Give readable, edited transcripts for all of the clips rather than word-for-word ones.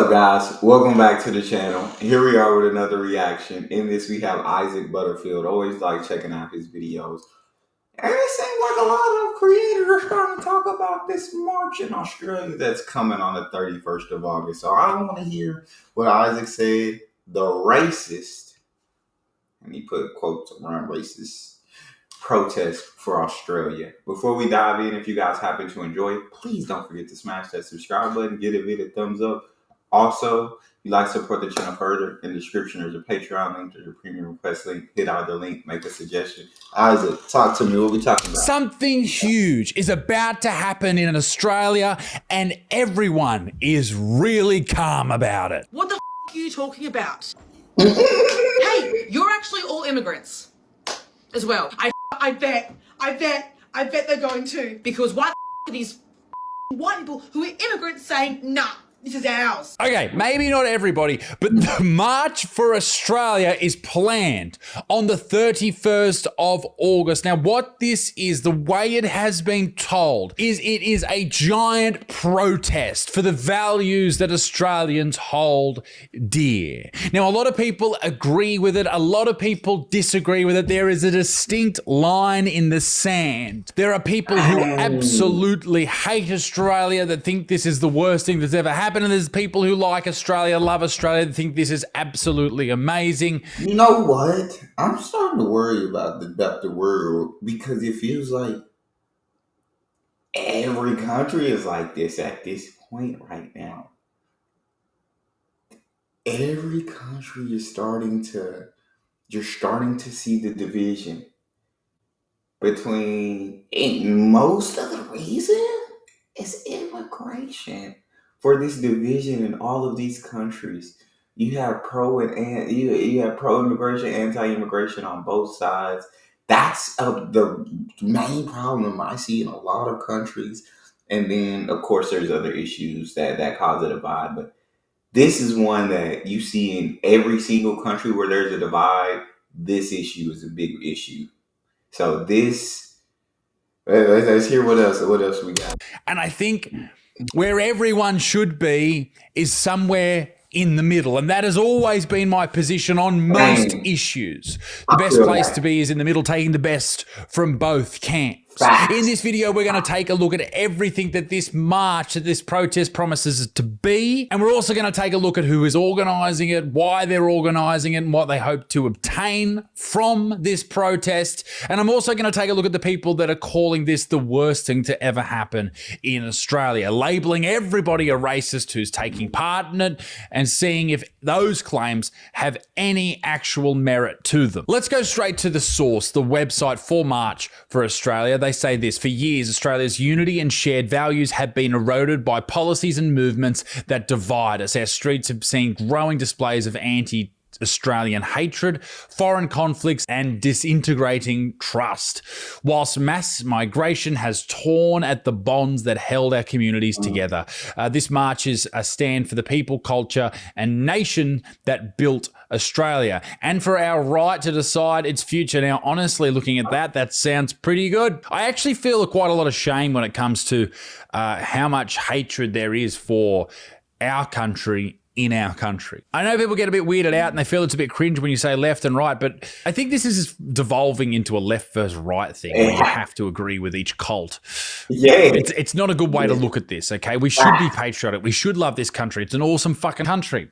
up, guys? Welcome back to the channel. Here we are with another reaction. In this, we have Isaac Butterfield. Always like checking out his videos. And it seems like a lot of creators are starting to talk about this march in Australia that's coming on the 31st of August. So I want to hear what Isaac said. The racist, and he put quotes around racist, protest for Australia. Before we dive in, if you guys happen to enjoy it, please don't forget to smash that subscribe button, give the video a thumbs up. Also, if you'd like to support the channel further, in the description there's a Patreon link, there's a premium request link. Hit either link, make a suggestion. Isaac, talk to me. What we talking about? Something huge is about to happen in Australia, and everyone is really calm about it. What the f are you talking about? Hey, you're actually all immigrants as well. I bet they're going to. Because why the are these white people who are immigrants saying, nah, this is ours? Okay, maybe not everybody, but the March for Australia is planned on the 31st of August. Now, what this is, the way it has been told, is it is a giant protest for the values that Australians hold dear. Now, a lot of people agree with it. A lot of people disagree with it. There is a distinct line in the sand. There are people who absolutely hate Australia, that think this is the worst thing that's ever happened. And there's people who like Australia, love Australia, that think this is absolutely amazing. You know what? I'm starting to worry about the world, because it feels like every country is like this at this point right now. Every country is you're starting to see the division between, and most of the reason is immigration. For this division in all of these countries, you have you have pro-immigration, anti-immigration on both sides. That's the main problem I see in a lot of countries. And then, of course, there's other issues that cause a divide. But this is one that you see in every single country where there's a divide. This issue is a big issue. So let's hear what else we got. And I think where everyone should be is somewhere in the middle. And that has always been my position on most issues. The best place to be is in the middle, taking the best from both camps. In this video, we're going to take a look at everything that this march, that this protest promises to be. And we're also going to take a look at who is organising it, why they're organising it, and what they hope to obtain from this protest. And I'm also going to take a look at the people that are calling this the worst thing to ever happen in Australia, labelling everybody a racist who's taking part in it, and seeing if those claims have any actual merit to them. Let's go straight to the source, the website for March for Australia. They say this: for years, Australia's unity and shared values have been eroded by policies and movements that divide us. Our streets have seen growing displays of anti-Australian hatred, foreign conflicts, and disintegrating trust, whilst mass migration has torn at the bonds that held our communities together. This march is a stand for the people, culture, and nation that built Australia, and for our right to decide its future. Now, honestly, looking at that sounds pretty good. I actually feel quite a lot of shame when it comes to how much hatred there is for our country in our country. I know people get a bit weirded out and they feel it's a bit cringe when you say left and right, but I think this is devolving into a left versus right thing where you have to agree with each cult. Yeah. It's not a good way to look at this, okay? We should be patriotic. We should love this country. It's an awesome fucking country.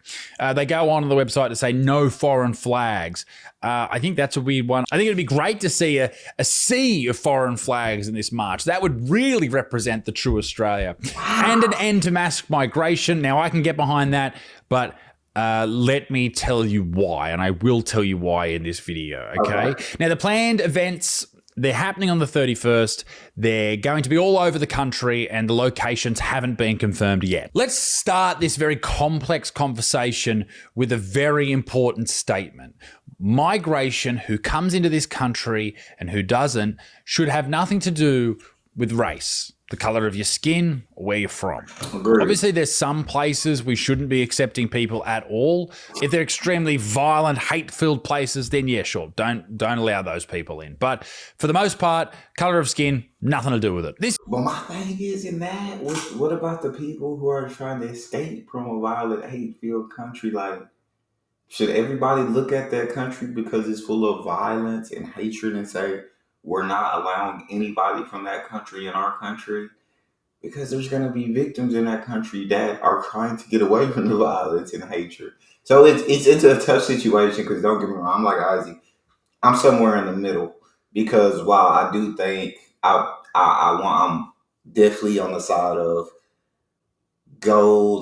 They go on the website to say no foreign flags. I think that's a weird one. I think it'd be great to see a sea of foreign flags in this march. That would really represent the true Australia. And an end to mass migration. Now, I can get behind that, but let me tell you why, and I will tell you why in this video, okay? Now, the planned events, they're happening on the 31st. They're going to be all over the country, and the locations haven't been confirmed yet. Let's start this very complex conversation with a very important statement. Migration, who comes into this country and who doesn't, should have nothing to do with race. the color of your skin, or where you're from. Agreed. Obviously, there's some places we shouldn't be accepting people at all. If they're extremely violent, hate-filled places, then yeah, sure, don't allow those people in. But for the most part, color of skin, nothing to do with it. But my thing is in that, what about the people who are trying to escape from a violent, hate-filled country? Like, should everybody look at that country because it's full of violence and hatred and say, we're not allowing anybody from that country in our country? Because there's going to be victims in that country that are trying to get away from the violence and hatred. So it's a tough situation, because don't get me wrong, I'm like Isaac, I'm somewhere in the middle, because while I do think I'm definitely on the side of go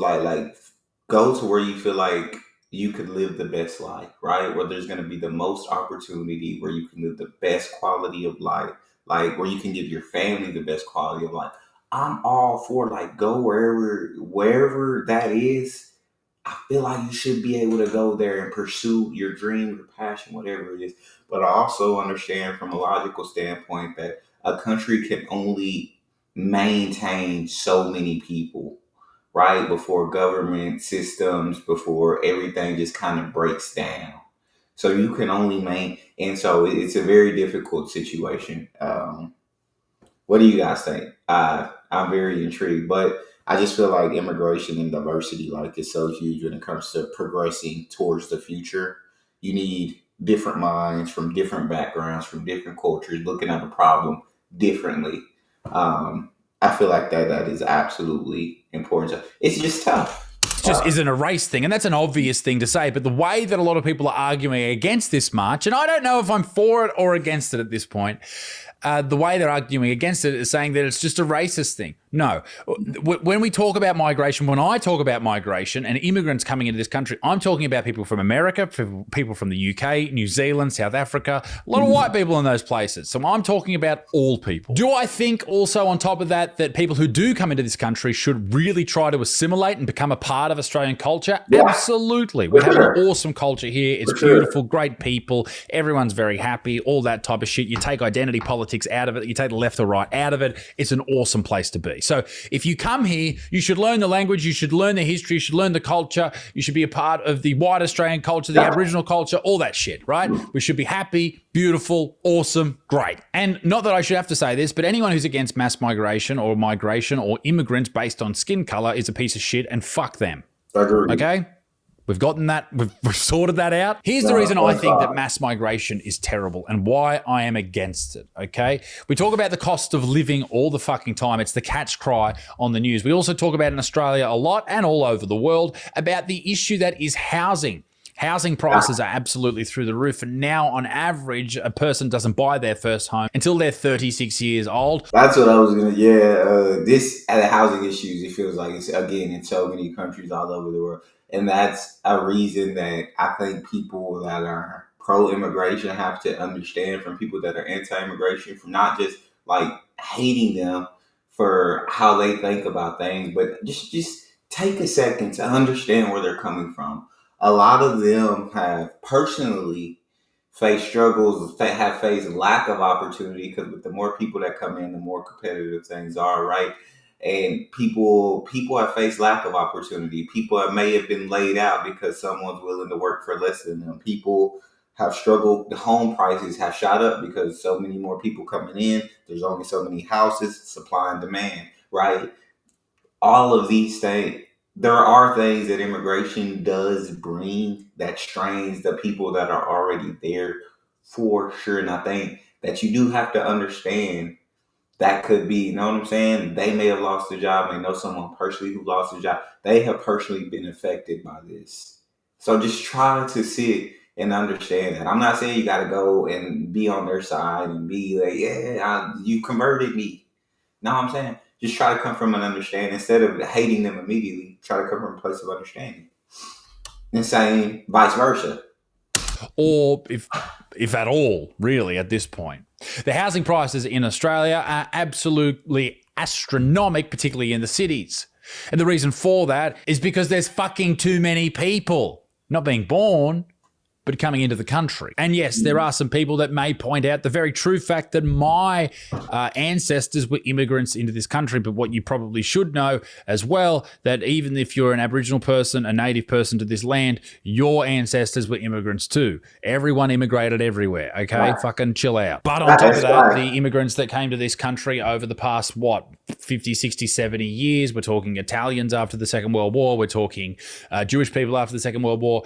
go to where you feel like you could live the best life, right? Where there's going to be the most opportunity, where you can live the best quality of life, like where you can give your family the best quality of life. I'm all for like go wherever that is. I feel like you should be able to go there and pursue your dream, your passion, whatever it is. But I also understand from a logical standpoint that a country can only maintain so many people, right? Before government systems, before everything just kind of breaks down. So you can only and so it's a very difficult situation. What do you guys think? I'm very intrigued, but I just feel like immigration and diversity, like, is so huge when it comes to progressing towards the future. You need different minds from different backgrounds, from different cultures, looking at a problem differently. I feel like that is absolutely important. It's just tough. Just isn't a race thing, and that's an obvious thing to say, but the way that a lot of people are arguing against this march, and I don't know if I'm for it or against it at this point, the way they're arguing against it is saying that it's just a racist thing. No. When we talk about migration, when I talk about migration and immigrants coming into this country, I'm talking about people from America, people from the UK, New Zealand, South Africa, a lot of white people in those places. So I'm talking about all people. Do I think also on top of that people who do come into this country should really try to assimilate and become a part of Australian culture? Yeah. Absolutely. We have an awesome culture here. It's beautiful, great people. Everyone's very happy, all that type of shit. You take identity politics out of it. You take the left or right out of it. It's an awesome place to be. So if you come here, you should learn the language, you should learn the history, you should learn the culture, you should be a part of the white Australian culture, the Aboriginal culture, all that shit, right? We should be happy, beautiful, awesome, great. And not that I should have to say this, but anyone who's against mass migration or immigrants based on skin color is a piece of shit, and fuck them. Okay? We've gotten that. We've sorted that out. Here's the reason I think that mass migration is terrible and why I am against it, okay? We talk about the cost of living all the fucking time. It's the cat's cry on the news. We also talk about in Australia a lot and all over the world about the issue that is housing. Housing prices are absolutely through the roof. And now, on average, a person doesn't buy their first home until they're 36 years old. That's what I was going to, this housing issues, it feels like it's, again, in so many countries all over the world. And that's a reason that I think people that are pro-immigration have to understand from people that are anti-immigration, from not just like hating them for how they think about things, but just take a second to understand where they're coming from. A lot of them have personally faced struggles, have faced lack of opportunity, because with the more people that come in, the more competitive things are, right? And people have faced lack of opportunity. People may have been laid out because someone's willing to work for less than them. People have struggled. The home prices have shot up because so many more people coming in. There's only so many houses, supply and demand, right? All of these things, there are things that immigration does bring that strains the people that are already there, for sure. And I think that you do have to understand that could be, you know what I'm saying? They may have lost their job. They know someone personally who lost their job. They have personally been affected by this. So just try to sit and understand that. I'm not saying you got to go and be on their side and be like, you converted me. No, I'm saying just try to come from an understanding. Instead of hating them immediately, try to come from a place of understanding. And same vice versa. Or if at all, really, at this point. The housing prices in Australia are absolutely astronomical, particularly in the cities. And the reason for that is because there's fucking too many people not being born, but coming into the country. And yes, there are some people that may point out the very true fact that my ancestors were immigrants into this country. But what you probably should know as well, that even if you're an Aboriginal person, a native person to this land, your ancestors were immigrants too. Everyone immigrated everywhere, okay? Right. Fucking chill out. But on top of that, the immigrants that came to this country over the past, 50, 60, 70 years, we're talking Italians after the Second World War, we're talking Jewish people after the Second World War.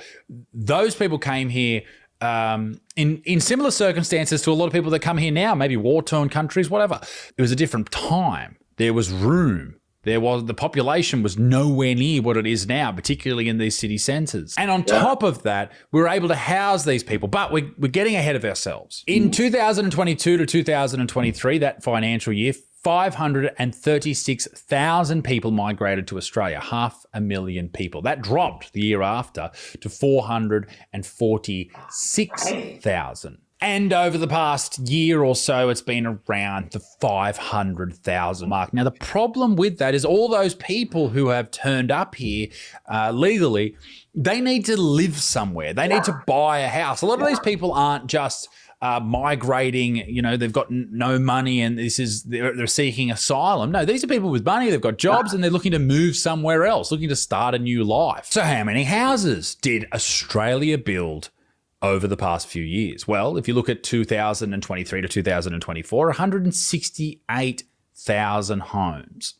Those people came here in similar circumstances to a lot of people that come here now, maybe war-torn countries, whatever. It was a different time. There was room. The population was nowhere near what it is now, particularly in these city centres. And on top of that, we were able to house these people, but we're getting ahead of ourselves. In 2022 to 2023, that financial year, 536,000 people migrated to Australia, 500,000 people. That dropped the year after to 446,000. And over the past year or so, it's been around the 500,000 mark. Now, the problem with that is all those people who have turned up here legally, they need to live somewhere. They need to buy a house. A lot of these people aren't just migrating, they've got no money and they're seeking asylum. No, these are people with money, they've got jobs and they're looking to move somewhere else, looking to start a new life. So how many houses did Australia build over the past few years? Well, if you look at 2023 to 2024, 168,000 homes.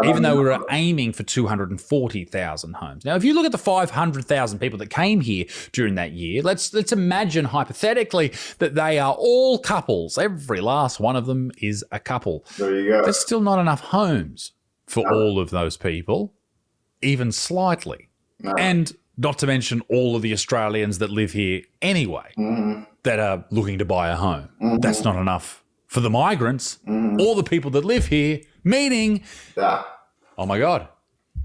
Even though we were aiming for 240,000 homes. Now, if you look at the 500,000 people that came here during that year, let's imagine hypothetically that they are all couples. Every last one of them is a couple. There you go. There's still not enough homes for all of those people, even slightly. No. And not to mention all of the Australians that live here anyway that are looking to buy a home. That's not enough for the migrants or the people that live here, meaning, oh my God,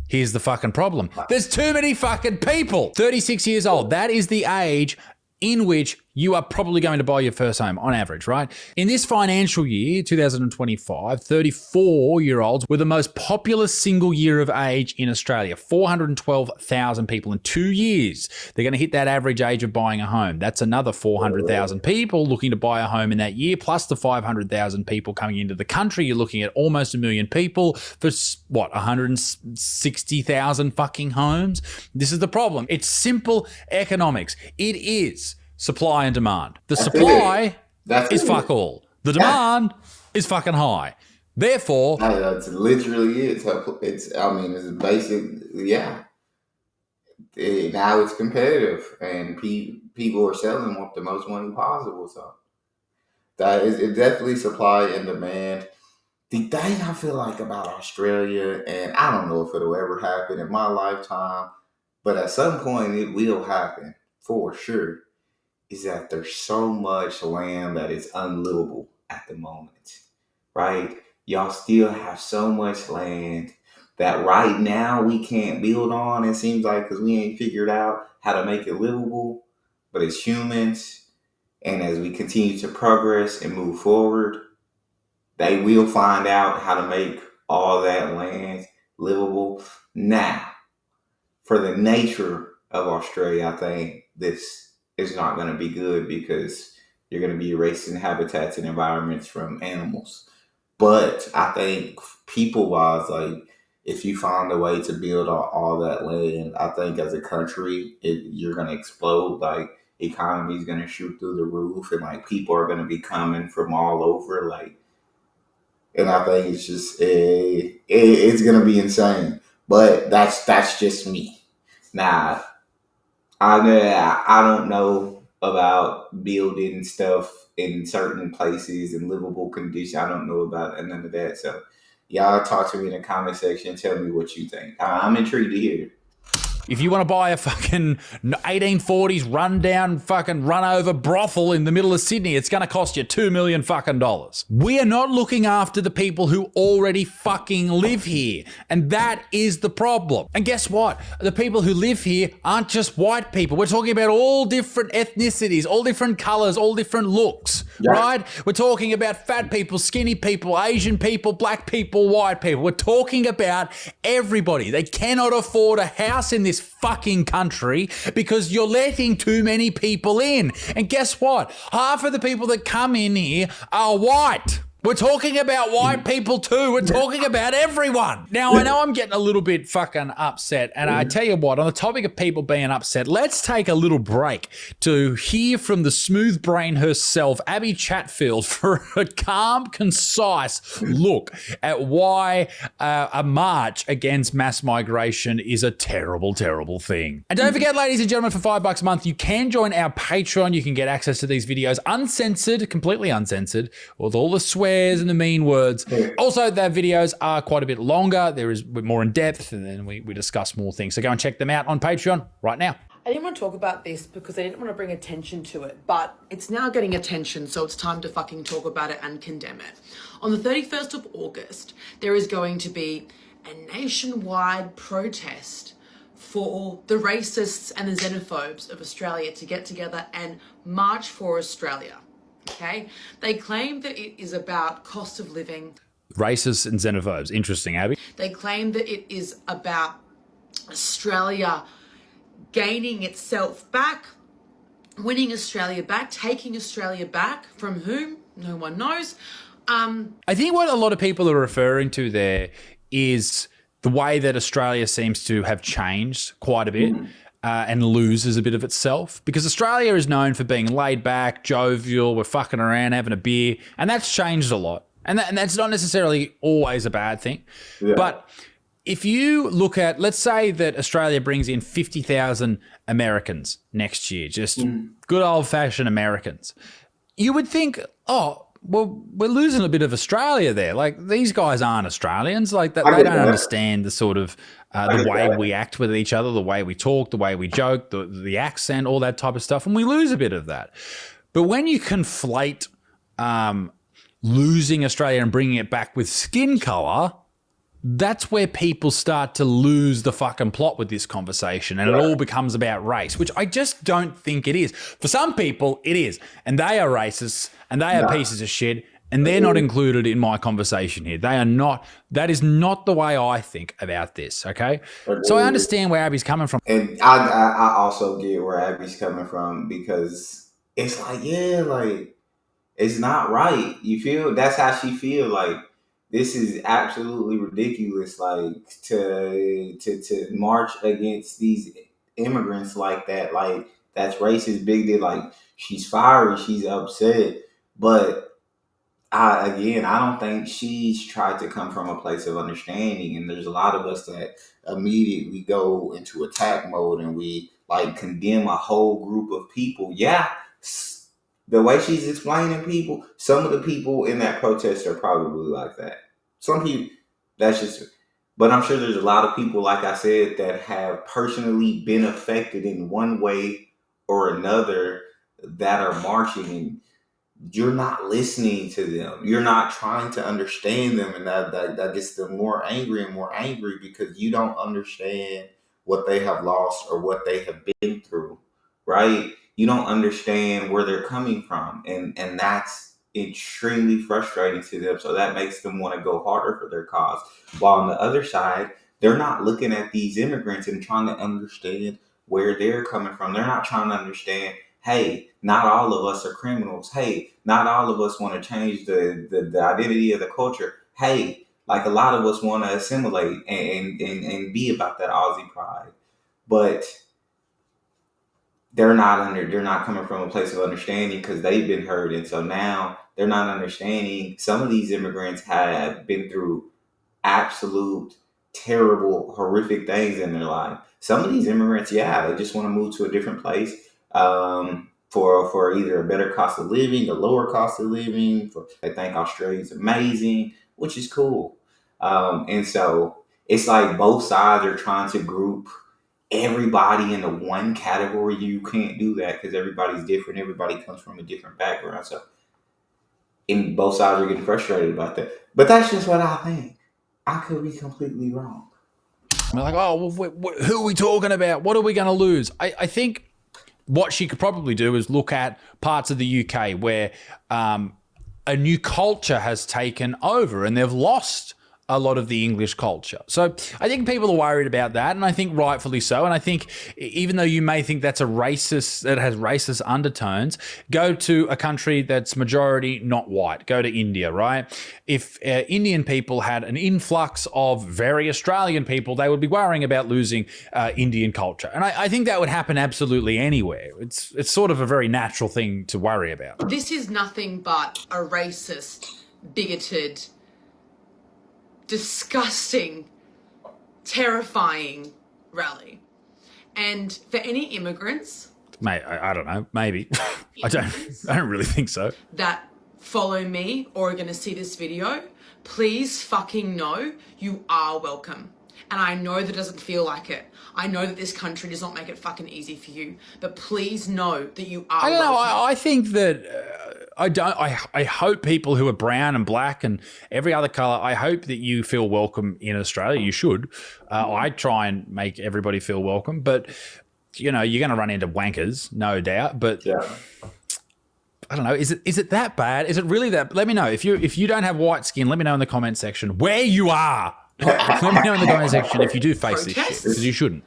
here's the fucking problem. There's too many fucking people. 36 years old, that is the age in which you are probably going to buy your first home on average, right? In this financial year, 2025, 34-year-olds were the most populous single year of age in Australia. 412,000 people in 2 years. They're going to hit that average age of buying a home. That's another 400,000 people looking to buy a home in that year, plus the 500,000 people coming into the country. You're looking at almost 1 million people for, 160,000 fucking homes? This is the problem. It's simple economics. It is supply and demand. The supply is fuck all. The demand is fucking high. Therefore, that's literally it. It's basic. Yeah. Now it's competitive, and people are selling with the most money possible. So that is it. Definitely supply and demand. The thing I feel like about Australia, and I don't know if it'll ever happen in my lifetime, but at some point it will happen for sure, is that there's so much land that is unlivable at the moment, right? Y'all still have so much land that right now we can't build on, it seems like, because we ain't figured out how to make it livable. But as humans, and as we continue to progress and move forward, they will find out how to make all that land livable. Now, for the nature of Australia, I think this is not going to be good, because you're going to be erasing habitats and environments from animals. But I think people-wise, like, if you find a way to build all that land, I think as a country, you're going to explode. Like, economy's going to shoot through the roof, and like people are going to be coming from all over. Like, and I think it's just it's going to be insane. But that's just me. Now, I don't know about building stuff in certain places in livable conditions. I don't know about none of that. So y'all talk to me in the comment section. Tell me what you think. I'm intrigued to hear. If you want to buy a fucking 1840s rundown fucking run over brothel in the middle of Sydney, it's going to cost you $2 million fucking dollars. We are not looking after the people who already fucking live here. And that is the problem. And guess what? The people who live here aren't just white people. We're talking about all different ethnicities, all different colors, all different looks, right? We're talking about fat people, skinny people, Asian people, black people, white people. We're talking about everybody. They cannot afford a house in this this fucking country because you're letting too many people in. And guess what? Half of the people that come in here are white. We're talking about white people too. We're talking about everyone. Now, I know I'm getting a little bit fucking upset. And I tell you what, on the topic of people being upset, let's take a little break to hear from the smooth brain herself, Abby Chatfield, for a calm, concise look at why a march against mass migration is a terrible, terrible thing. And don't forget, ladies and gentlemen, for $5 a month, you can join our Patreon. You can get access to these videos uncensored, completely uncensored, with all the swears and the mean words. Also, their videos are quite a bit longer. There is more in depth, and then we discuss more things. So go and check them out on Patreon right now. I didn't want to talk about this because I didn't want to bring attention to it, but it's now getting attention, so it's time to fucking talk about it and condemn it. On the 31st of August, there is going to be a nationwide protest for the racists and the xenophobes of Australia to get together and march for Australia. Okay? They claim that it is about cost of living. Racists and xenophobes. Interesting, Abby. They claim that it is about Australia gaining itself back, winning Australia back, taking Australia back from whom? No one knows. I think what a lot of people are referring to there is the way that Australia seems to have changed quite a bit. And loses a bit of itself, because Australia is known for being laid back, jovial, we're fucking around, having a beer, and that's changed a lot. And that's not necessarily always a bad thing. Yeah. But if you look at, let's say that Australia brings in 50,000 Americans next year, just good old-fashioned Americans, you would think, oh, well, we're losing a bit of Australia there. Like, these guys aren't Australians. Like, they don't understand the sort of the way we act with each other, the way we talk, the way we joke, the accent, all that type of stuff. And we lose a bit of that. But when you conflate losing Australia and bringing it back with skin color, that's where people start to lose the fucking plot with this conversation, and it all becomes about race, which I just don't think it is. For some people, it is, and they are racists, and they are pieces of shit, and they're not included in my conversation here. They are not. That is not the way I think about this, okay? So I understand where Abby's coming from. And I also get where Abby's coming from, because it's like, yeah, like, it's not right. You feel? That's how she feel. Like, this is absolutely ridiculous. Like, to march against these immigrants like that. Like, that's racist, big deal. Like, she's fiery, she's upset, but I don't think she's tried to come from a place of understanding. And there's a lot of us that immediately go into attack mode and we like condemn a whole group of people. Yeah, the way she's explaining people, some of the people in that protest are probably like that. Some people, that's just, but I'm sure there's a lot of people, like I said, that have personally been affected in one way or another that are marching, and you're not listening to them. You're not trying to understand them. And that gets them more angry and more angry, because you don't understand what they have lost or what they have been through, right? You don't understand where they're coming from. And that's extremely frustrating to them. So that makes them want to go harder for their cause. While on the other side, they're not looking at these immigrants and trying to understand where they're coming from. They're not trying to understand, hey, not all of us are criminals. Hey, not all of us want to change the identity of the culture. Hey, like, a lot of us want to assimilate and be about that Aussie pride. But they're not coming from a place of understanding, because they've been hurt. And so now they're not understanding. Some of these immigrants have been through absolute terrible, horrific things in their life. Some of these immigrants, they just want to move to a different place for either a better cost of living, a lower cost of living. They think Australia's amazing, which is cool. And so it's like both sides are trying to group everybody into one category. You can't do that, because everybody's different. Everybody comes from a different background. So, and both sides are getting frustrated about that. But that's just what I think. I could be completely wrong. We're like, oh, well, who are we talking about? What are we going to lose? I think what she could probably do is look at parts of the UK where a new culture has taken over, and they've lost a lot of the English culture. So I think people are worried about that, and I think rightfully so. And I think even though you may think that's a racist, that has racist undertones, go to a country that's majority not white. Go to India, right? If Indian people had an influx of very Australian people, they would be worrying about losing Indian culture. And I think that would happen absolutely anywhere. It's sort of a very natural thing to worry about. This is nothing but a racist, bigoted, disgusting, terrifying rally. And for any immigrants, Mate, I don't know, maybe. I don't really think so. That follow me or are going to see this video, please fucking know you are welcome. And I know that it doesn't feel like it. I know that this country does not make it fucking easy for you. But please know that you are I don't know. welcome. I think that I hope people who are brown and black and every other color, I hope that you feel welcome in Australia. You should. I try and make everybody feel welcome. But, you know, you're going to run into wankers, no doubt. But Yeah. I don't know. Is it that bad? Is it really that? Let me know. If you don't have white skin, let me know in the comment section where you are. Let me know in the comment section if you do face this shit, because you shouldn't.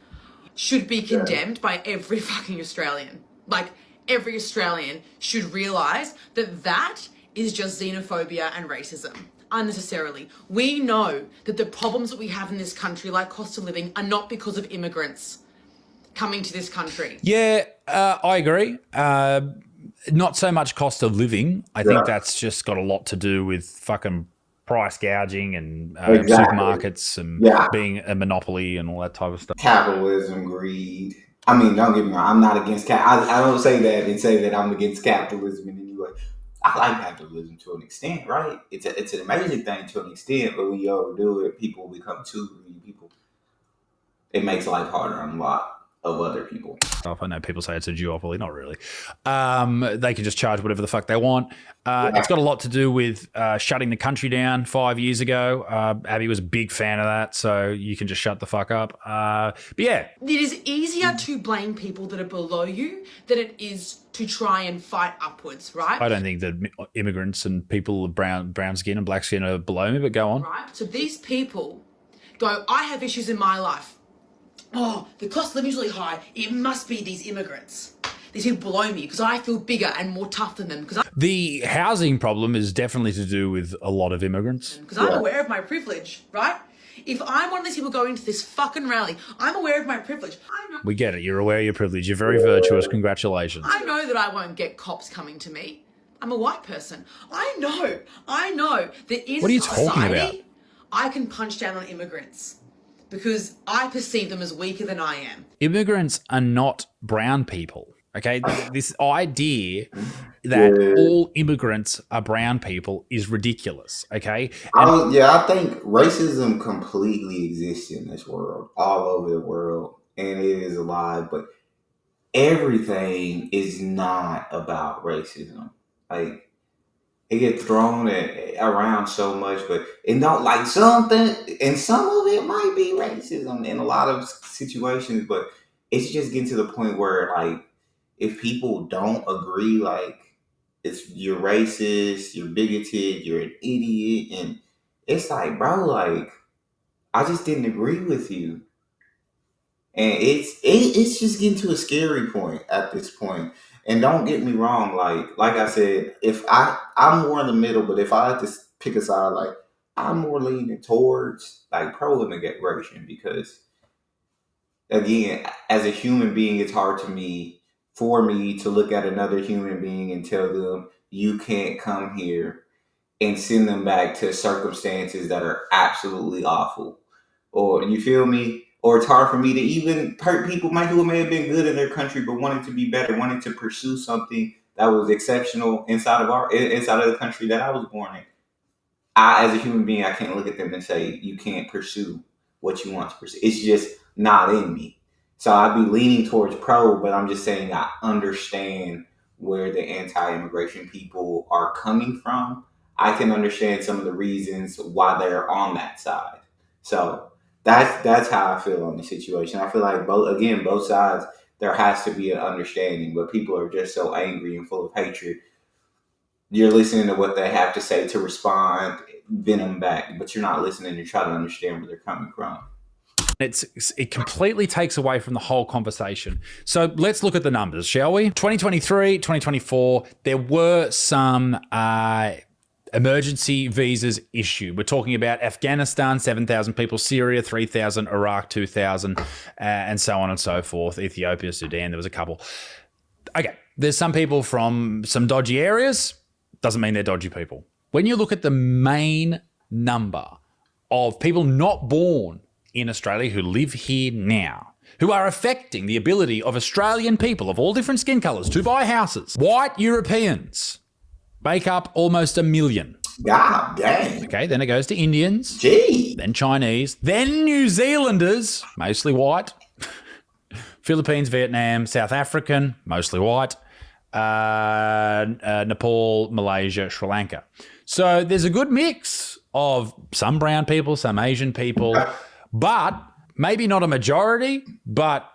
Should be condemned by every fucking Australian. Like, every Australian should realise that that is just xenophobia and racism. Unnecessarily. We know that the problems that we have in this country, like cost of living, are not because of immigrants coming to this country. Yeah, I agree. Not so much cost of living. I think that's just got a lot to do with fucking price gouging and supermarkets and being a monopoly and all that type of stuff. Capitalism, greed. I mean, don't get me wrong. I'm not against I don't say that and say that I'm against capitalism in any way. I like capitalism to an extent, right? It's an amazing thing to an extent, but when you overdo it, people become too greedy. It makes life harder on a lot of other people. I know people say it's a duopoly, not really. They can just charge whatever the fuck they want. It's got a lot to do with shutting the country down 5 years ago. Abby was a big fan of that, so you can just shut the fuck up. But yeah. It is easier to blame people that are below you than it is to try and fight upwards, right? I don't think that immigrants and people with brown skin and black skin are below me, but go on. Right? So these people go, I have issues in my life. Oh, the cost of living is really high. It must be these immigrants. These people below me because I feel bigger and more tough than them. The housing problem is definitely to do with a lot of immigrants. Because I'm aware of my privilege, right? If I'm one of these people going to this fucking rally, I'm aware of my privilege. I know. We get it. You're aware of your privilege. You're very virtuous. Congratulations. I know that I won't get cops coming to me. I'm a white person. I know that in What are you society, talking about? I can punch down on immigrants. Because I perceive them as weaker than I am. Immigrants are not brown people, okay? This idea that all immigrants are brown people is ridiculous, okay? I think racism completely exists in this world, all over the world, and it is alive, but everything is not about racism. Like, it gets thrown around so much, but it don't like something, and some of it might be racism in a lot of situations, but it's just getting to the point where, like, if people don't agree, like, you're racist, you're bigoted, you're an idiot, and it's like, bro, like, I just didn't agree with you. And it's just getting to a scary point at this point. And don't get me wrong, like I said, if I'm more in the middle, but if I had to pick a side, like, I'm more leaning towards like pro-immigration, because again, as a human being, it's hard for me to look at another human being and tell them you can't come here, and send them back to circumstances that are absolutely awful. Or, you feel me? Or it's hard for me to even hurt people who may have been good in their country but wanted to be better, wanted to pursue something that was exceptional inside of the country that I was born in. I, as a human being, I can't look at them and say you can't pursue what you want to pursue. It's just not in me. So I'd be leaning towards pro, but I'm just saying I understand where the anti-immigration people are coming from. I can understand some of the reasons why they're on that side. So that's how I feel on the situation. I feel like both sides, there has to be an understanding, but people are just so angry and full of hatred. You're listening to what they have to say to respond, venom back, but you're not listening to try to understand where they're coming from. It completely takes away from the whole conversation. So let's look at the numbers, shall we? 2023, 2024, there were some emergency visas issued. We're talking about Afghanistan, 7,000 people, Syria, 3,000, Iraq, 2,000, and so on and so forth. Ethiopia, Sudan, there was a couple. Okay, there's some people from some dodgy areas. Doesn't mean they're dodgy people. When you look at the main number of people not born in Australia who live here now, who are affecting the ability of Australian people of all different skin colours to buy houses, white Europeans make up almost 1 million. God dang. Okay, then it goes to Indians, Gee. then Chinese, then New Zealanders, mostly white, Philippines, Vietnam, South African, mostly white, Nepal, Malaysia, Sri Lanka. So there's a good mix of some brown people, some Asian people, but maybe not a majority, but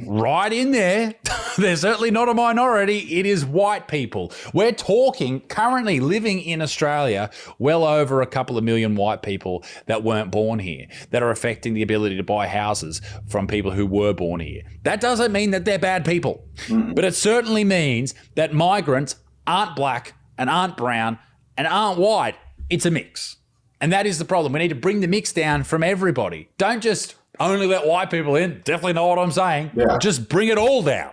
right in there, they're certainly not a minority. It is white people. We're talking currently living in Australia, well over a couple of million white people that weren't born here, that are affecting the ability to buy houses from people who were born here. That doesn't mean that they're bad people, but it certainly means that migrants aren't black and aren't brown and aren't white. It's a mix. And that is the problem. We need to bring the mix down from everybody. Don't just only let white people in. Definitely know what I'm saying. Yeah. Just bring it all down.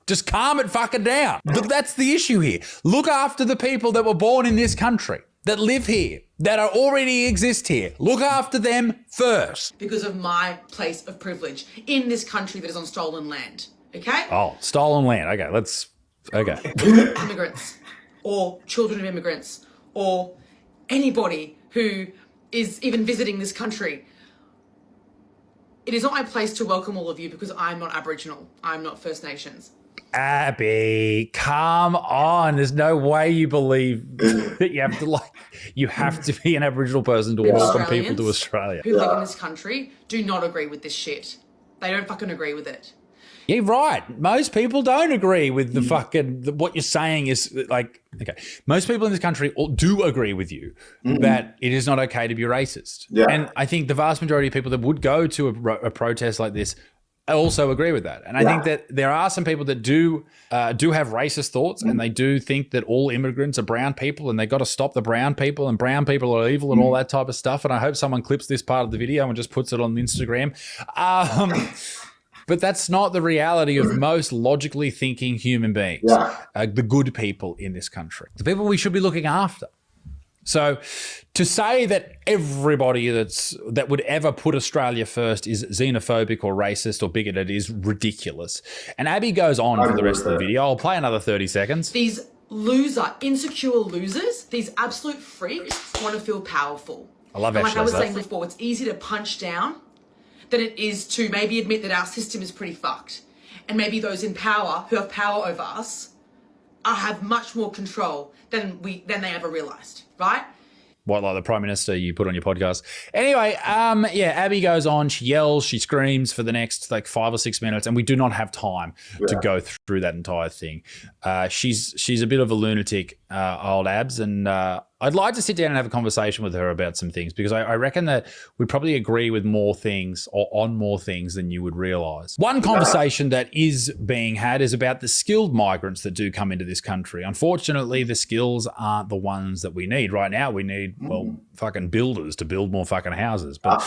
Just calm it fucking down. But that's the issue here. Look after the people that were born in this country, that live here, that are already exist here. Look after them first. Because of my place of privilege in this country that is on stolen land. Okay? Oh, stolen land. Okay, okay. Immigrants or children of immigrants or anybody who is even visiting this country. It is not my place to welcome all of you because I'm not Aboriginal. I'm not First Nations. Abby, come on. There's no way you believe that you have to be an Aboriginal person to welcome people to Australia. Who live in this country do not agree with this shit. They don't fucking agree with it. Yeah, right. Most people don't agree with the fucking, what you're saying is like, okay, most people in this country do agree with you that it is not okay to be racist. Yeah. And I think the vast majority of people that would go to a protest like this also agree with that. And I think that there are some people that do have racist thoughts and they do think that all immigrants are brown people and they got to stop the brown people and brown people are evil and all that type of stuff. And I hope someone clips this part of the video and just puts it on Instagram. But that's not the reality of most logically thinking human beings, the good people in this country, the people we should be looking after. So to say that everybody that would ever put Australia first is xenophobic or racist or bigoted is ridiculous. And Abby goes on for the rest of the video. I'll play another 30 seconds. These insecure losers, these absolute freaks want to feel powerful. I love and that. like I was saying before, it's easy to punch down than it is to maybe admit that our system is pretty fucked. And maybe those in power, who have power over us, have much more control than they ever realised, right? What, like the Prime Minister you put on your podcast? Anyway, Abby goes on, she yells, she screams for the next 5 or 6 minutes, and we do not have time to go through that entire thing. She's a bit of a lunatic, old Abs, and I'd like to sit down and have a conversation with her about some things because I reckon that we probably agree with more things or on more things than you would realise. One conversation that is being had is about the skilled migrants that do come into this country. Unfortunately, the skills aren't the ones that we need. Right now, we need, fucking builders to build more fucking houses. But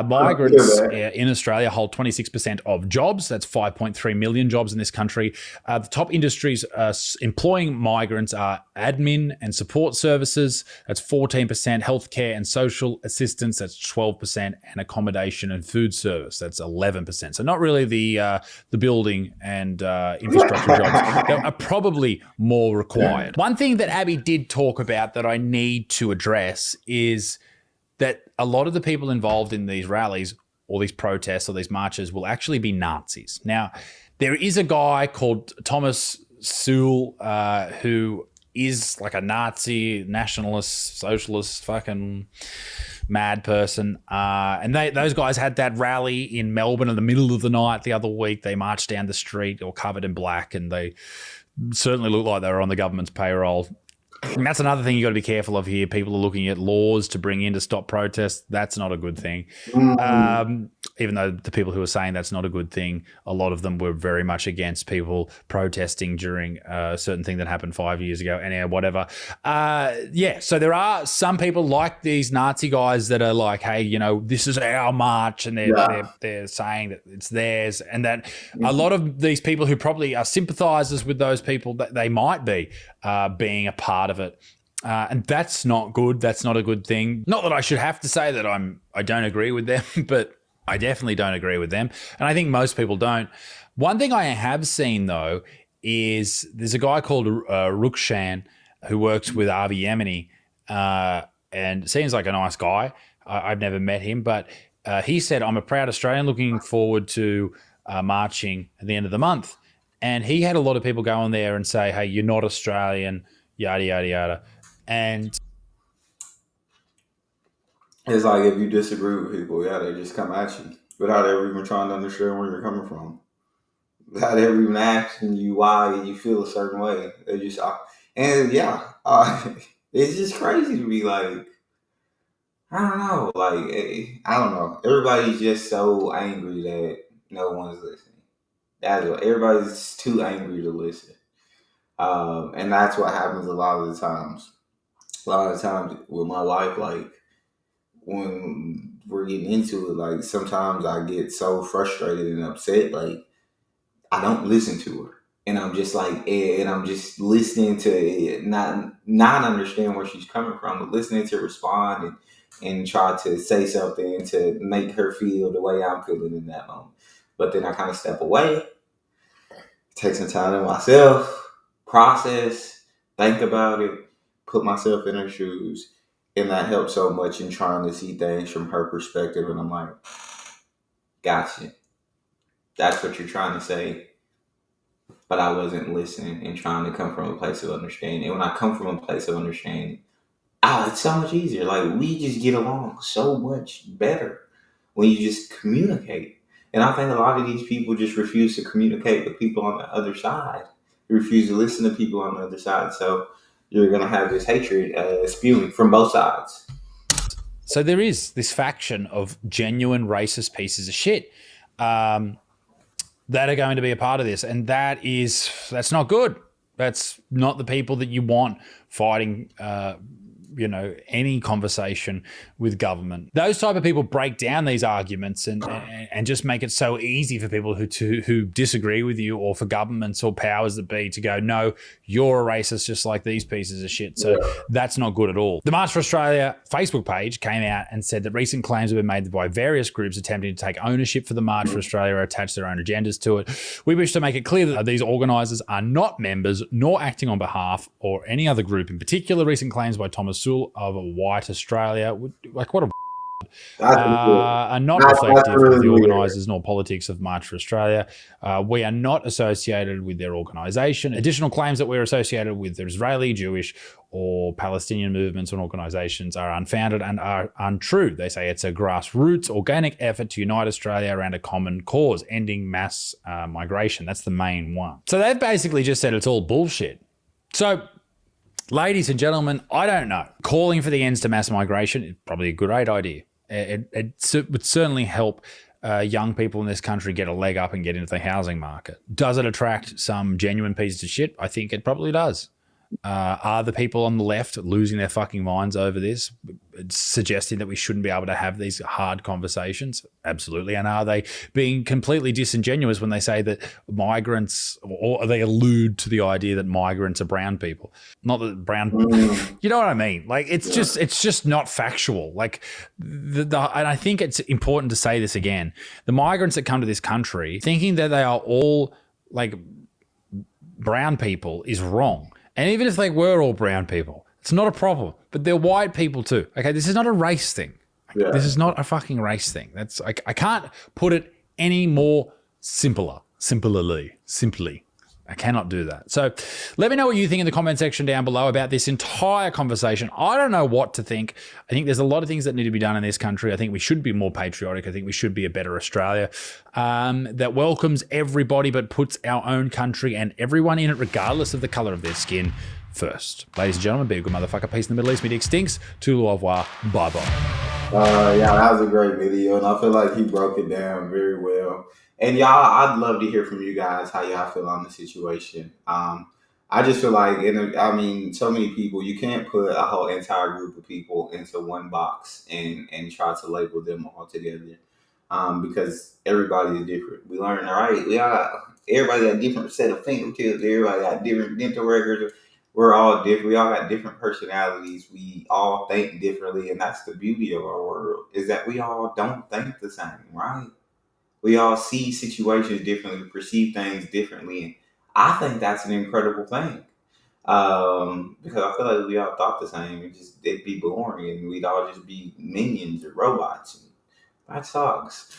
migrants in Australia hold 26% of jobs. That's 5.3 million jobs in this country. The top industries employing migrants are admin and support services. That's 14%, healthcare and social assistance, that's 12%, and accommodation and food service, that's 11%. So not really the building and infrastructure jobs that are probably more required. One thing that Abby did talk about that I need to address is that a lot of the people involved in these rallies or these protests or these marches will actually be Nazis. Now, there is a guy called Thomas Sewell who is like a Nazi, nationalist, socialist, fucking mad person. And those guys had that rally in Melbourne in the middle of the night the other week. They marched down the street all covered in black and they certainly looked like they were on the government's payroll. And that's another thing you got to be careful of here. People are looking at laws to bring in to stop protests. That's not a good thing. Even though the people who are saying that's not a good thing, a lot of them were very much against people protesting during a certain thing that happened 5 years ago. And whatever. So there are some people like these Nazi guys that are like, hey, you know, this is our march, and they're saying that it's theirs, and that a lot of these people who probably are sympathizers with those people, that they might be being a part of it. And that's not good. That's not a good thing. Not that I should have to say that I don't agree with them, but I definitely don't agree with them. And I think most people don't. One thing I have seen, though, is there's a guy called Rukshan who works with Avi Yemeni, and seems like a nice guy. I've never met him, but he said, I'm a proud Australian looking forward to marching at the end of the month. And he had a lot of people go on there and say, hey, you're not Australian, yada, yada, yada. And it's like if you disagree with people, they just come at you without ever even trying to understand where you're coming from. Without ever even asking you why you feel a certain way. They just, it's just crazy to be like, I don't know. Like, I don't know. Everybody's just so angry that no one's listening. That's what, everybody's too angry to listen. And that's what happens a lot of the times. A lot of the times with my wife, like, when we're getting into it, like, sometimes I get so frustrated and upset, like, I don't listen to her. And I'm just like, and I'm just listening to not understand where she's coming from, but listening to respond and try to say something to make her feel the way I'm feeling in that moment. But then I kind of step away, take some time to myself, process, think about it, put myself in her shoes. And that helps so much in trying to see things from her perspective. And I'm like, gotcha. That's what you're trying to say. But I wasn't listening and trying to come from a place of understanding. And when I come from a place of understanding, it's so much easier. Like, we just get along so much better when you just communicate. And I think a lot of these people just refuse to communicate with people on the other side. They refuse to listen to people on the other side. So you're going to have this hatred spewing from both sides. So there is this faction of genuine racist pieces of shit that are going to be a part of this. And that's not good. That's not the people that you want fighting any conversation with government. Those type of people break down these arguments and just make it so easy for people who disagree with you, or for governments or powers that be to go, no, you're a racist just like these pieces of shit. So that's not good at all. The March for Australia Facebook page came out and said that recent claims have been made by various groups attempting to take ownership for the March for Australia or attach their own agendas to it. We wish to make it clear that these organisers are not members nor acting on behalf or any other group in particular. Recent claims by Thomas Sewell of White Australia, like, what a are not reflective of the organisers nor politics of March for Australia. We are not associated with their organisation. Additional claims that we're associated with the Israeli, Jewish or Palestinian movements and organisations are unfounded and are untrue. They say it's a grassroots, organic effort to unite Australia around a common cause, ending mass migration. That's the main one. So they've basically just said it's all bullshit. So, ladies and gentlemen, I don't know. Calling for the ends to mass migration is probably a great idea. It would certainly help young people in this country get a leg up and get into the housing market. Does it attract some genuine pieces of shit? I think it probably does. Are the people on the left losing their fucking minds over this, suggesting that we shouldn't be able to have these hard conversations? Absolutely. And are they being completely disingenuous when they say that migrants, or they allude to the idea that migrants are brown people? Not that brown, you know what I mean? Like, it's just not factual. Like, and I think it's important to say this again. The migrants that come to this country thinking that they are all like brown people is wrong. And even if they were all brown people, it's not a problem. But they're white people too. Okay, this is not a race thing. Yeah. This is not a fucking race thing. That's I can't put it any more simply. I cannot do that. So let me know what you think in the comment section down below about this entire conversation. I don't know what to think. I think there's a lot of things that need to be done in this country. I think we should be more patriotic. I think we should be a better Australia that welcomes everybody but puts our own country and everyone in it, regardless of the colour of their skin, first. Ladies and gentlemen, be a good motherfucker. Peace in the Middle East. Media extinct. Tout au revoir. Bye-bye. Yeah, that was a great video, and I feel like he broke it down very well. And y'all, I'd love to hear from you guys how y'all feel on the situation. I just feel like, so many people, you can't put a whole entire group of people into one box and try to label them all together, because everybody is different. We learn, all right, everybody got a different set of fingertips. Everybody got different dental records. We're all different. We all got different personalities. We all think differently, and that's the beauty of our world, is that we all don't think the same, right? We all see situations differently, we perceive things differently, and I think that's an incredible thing. Because I feel like if we all thought the same, it'd be boring, and we'd all just be minions or robots. And that sucks.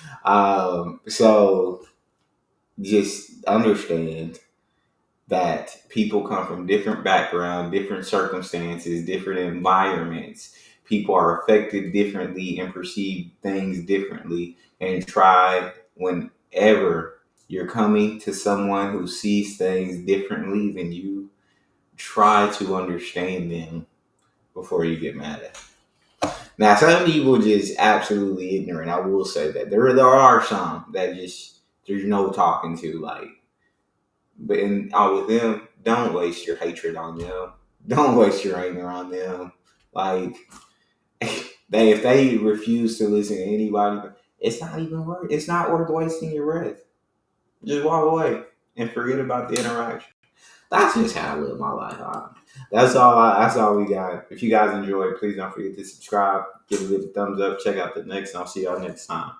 So just understand that people come from different backgrounds, different circumstances, different environments. People are affected differently and perceive things differently. And try, whenever you're coming to someone who sees things differently than you, try to understand them before you get mad at them. Now, some people just absolutely ignorant. I will say that there are some that just there's no talking to, like. But with them, don't waste your hatred on them. Don't waste your anger on them. Like, if they refuse to listen to anybody, it's not worth wasting your breath. Just walk away and forget about the interaction. That's just how I live my life. That's all we got. If you guys enjoyed, please don't forget to subscribe, give it a thumbs up, check out the next, and I'll see y'all next time.